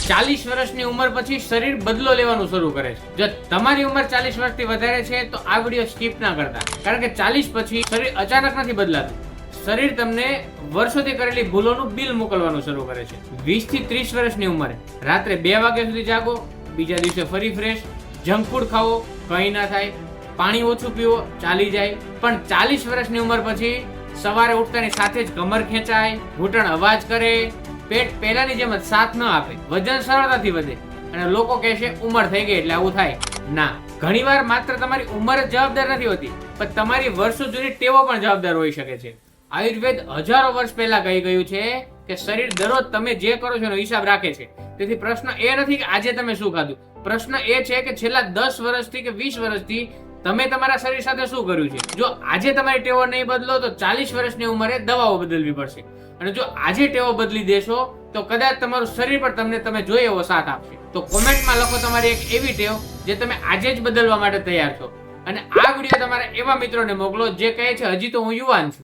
40 વર્ષની ઉંમર પછી શરીર બદલો લેવાનું શરૂ કરે છે. જો તમારી ઉંમર 40 વર્ષથી વધારે છે તો આ વિડીયો સ્કીપ ના કરતા, કારણ કે 40 પછી શરીર અચાનક નથી બદલાતું. શરીર તમને વર્ષોથી કરેલી ભૂલોનું બિલ મોકલવાનું શરૂ કરે છે. 20 થી 30 વર્ષની ઉંમરે રાત્રે 2 વાગ્યા સુધી જાગો, બીજા દિવસે ફરી ફ્રેશ, જંક ફૂડ ખાવો, કંઈ ના થાય, પાણી ઓછું પીવો, ચાલી જાય. પણ 40 વર્ષની ઉંમર પછી સવારે ઉઠતાની સાથે જ કમર ખેંચાય, ઘૂંટણ અવાજ કરે, પેટ પહેલાની જેમ જ સાથ ન આપે, વજન સરળતાથી વધે અને લોકો કહેશે ઉંમર થઈ ગઈ એટલે આવું થાય. ના, ઘણીવાર માત્ર તમારી ઉંમર જ જવાબદાર નથી હોતી, પણ તમારી વર્ષો જૂની ટેવો પણ જવાબદાર હોઈ શકે છે. આયુર્વેદ હજારો વર્ષ પહેલા કહી ગયું છે કે શરીર દરરોજ તમે જે કરો છો એનો હિસાબ રાખે છે. તેથી પ્રશ્ન એ નથી કે આજે તમે શું ખાધું, પ્રશ્ન એ છે કે છેલ્લા 10 વર્ષથી કે 20 વર્ષથી તમે તમારા શરીર સાથે શું કર્યું છે. જો આજે તમારી ટેવો નહીં બદલો તો 40 વર્ષની ઉંમરે દવાઓ બદલવી પડશે. અને જો આજે ટેવો બદલી દેશો તો કદાચ તમારું શરીર પણ તમને તમે જોઈએ એવો સાથ આપશે. તો કોમેન્ટમાં લખો તમારી એક એવી ટેવ જે તમે આજે જ બદલવા માટે તૈયાર છો. અને આ વિડીયો તમારા એવા મિત્રોને મોકલો જે કહે છે હજી તો હું યુવાન છું.